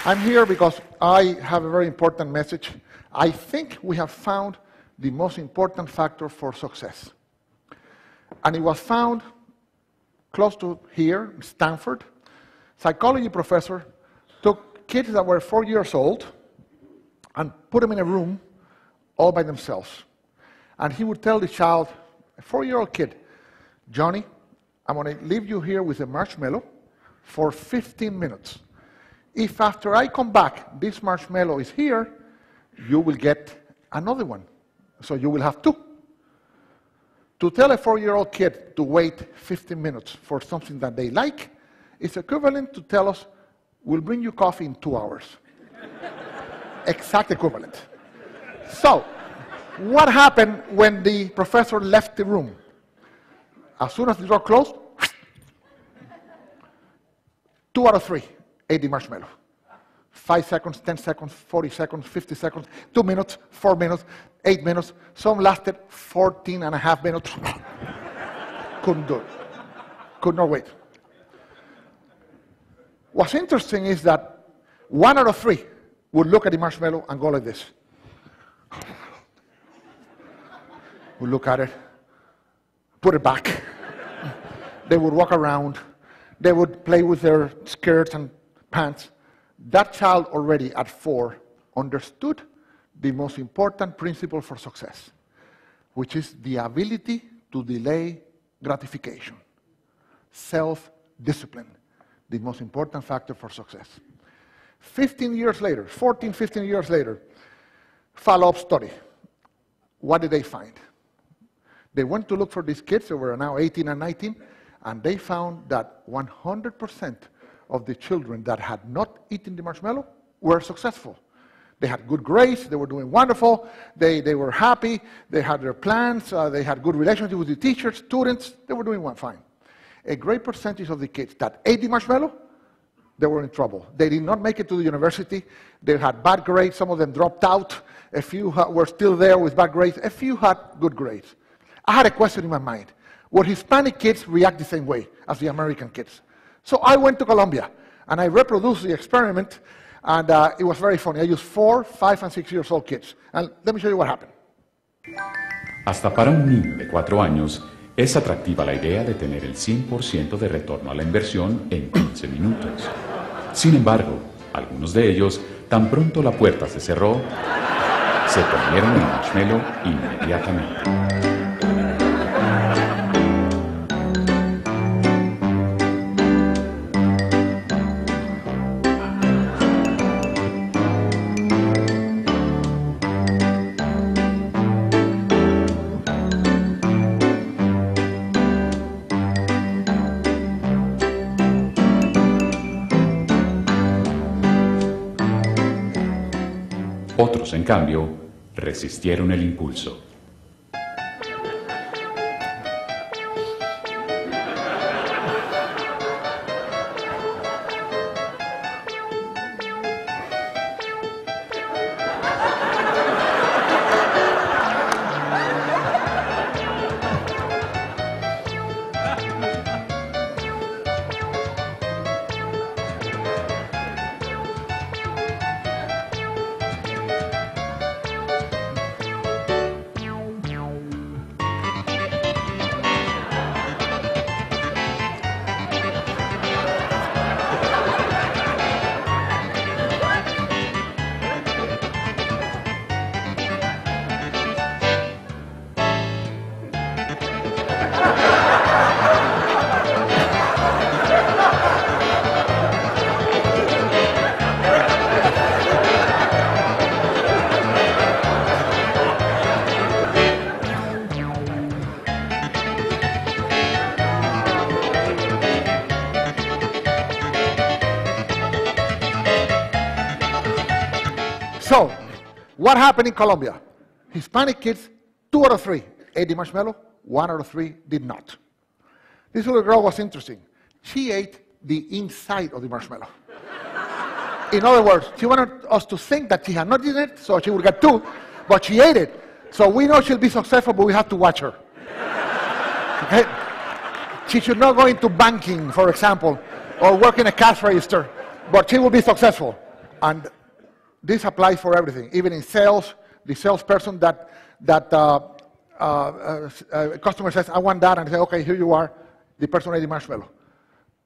I'm here because I have a very important message. I think we have found the most important factor for success. And it was found close to here, Stanford. Psychology professor took kids that were 4 years old and put them in a room all by themselves. And he would tell the child, a 4-year-old kid, Johnny, I'm going to leave you here with a marshmallow for 15 minutes. If after I come back, this marshmallow is here, you will get another one. So you will have 2. To tell a 4-year-old kid to wait 15 minutes for something that they like is equivalent to tell us, we'll bring you coffee in 2 hours. Exact equivalent. So, what happened when the professor left the room? As soon as the door closed, 2 out of 3 ate the marshmallow. 5 seconds, 10 seconds, 40 seconds, 50 seconds, 2 minutes, 4 minutes, 8 minutes. Some lasted 14 and a half minutes. Couldn't do it. Could not wait. What's interesting is that 1 out of 3 would look at the marshmallow and go like this. Would look at it, put it back. They would walk around. They would play with their skirts and pants. That child already at 4 understood the most important principle for success, which is the ability to delay gratification. Self-discipline, the most important factor for success. 15 years later, 14, 15 years later, follow-up study. What did they find? They went to look for these kids who were now 18 and 19, and they found that 100% of the children that had not eaten the marshmallow were successful. They had good grades, they were doing wonderful, they were happy, they had their plans, they had good relationship with the teachers, students, they were doing fine. A great percentage of the kids that ate the marshmallow, they were in trouble. They did not make it to the university, they had bad grades, some of them dropped out, a few were still there with bad grades, a few had good grades. I had a question in my mind. Would Hispanic kids react the same way as the American kids? So I went to Colombia, and I reproduced the experiment, and it was very funny. I used 4, 5, and 6 years old kids. And let me show you what happened. Hasta para un niño de 4 años, es atractiva la idea de tener el 100% de retorno a la inversión en 15 minutos. Sin embargo, algunos de ellos, tan pronto la puerta se cerró, se comieron el marshmallow inmediatamente. Otros, en cambio, resistieron el impulso. So, what happened in Colombia? Hispanic kids, 2 out of 3 ate the marshmallow, 1 out of 3 did not. This little girl was interesting. She ate the inside of the marshmallow. In other words, she wanted us to think that she had not eaten it, so she would get 2, but she ate it. So we know she'll be successful, but we have to watch her. Okay? She should not go into banking, for example, or work in a cash register, but she will be successful. And this applies for everything. Even in sales, the salesperson customer says, I want that, and say, okay, here you are, the person ate the marshmallow.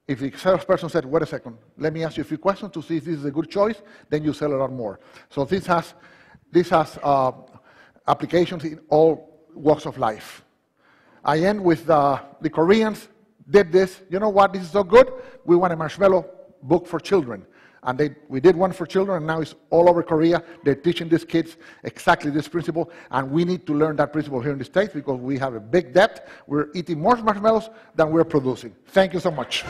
If the salesperson said, wait a second, let me ask you a few questions to see if this is a good choice, then you sell a lot more. So this has applications in all walks of life. I end with the Koreans did this. You know what? This is so good. We want a marshmallow book for children. And we did one for children, and now it's all over Korea. They're teaching these kids exactly this principle, and we need to learn that principle here in the States because we have a big debt. We're eating more marshmallows than we're producing. Thank you so much.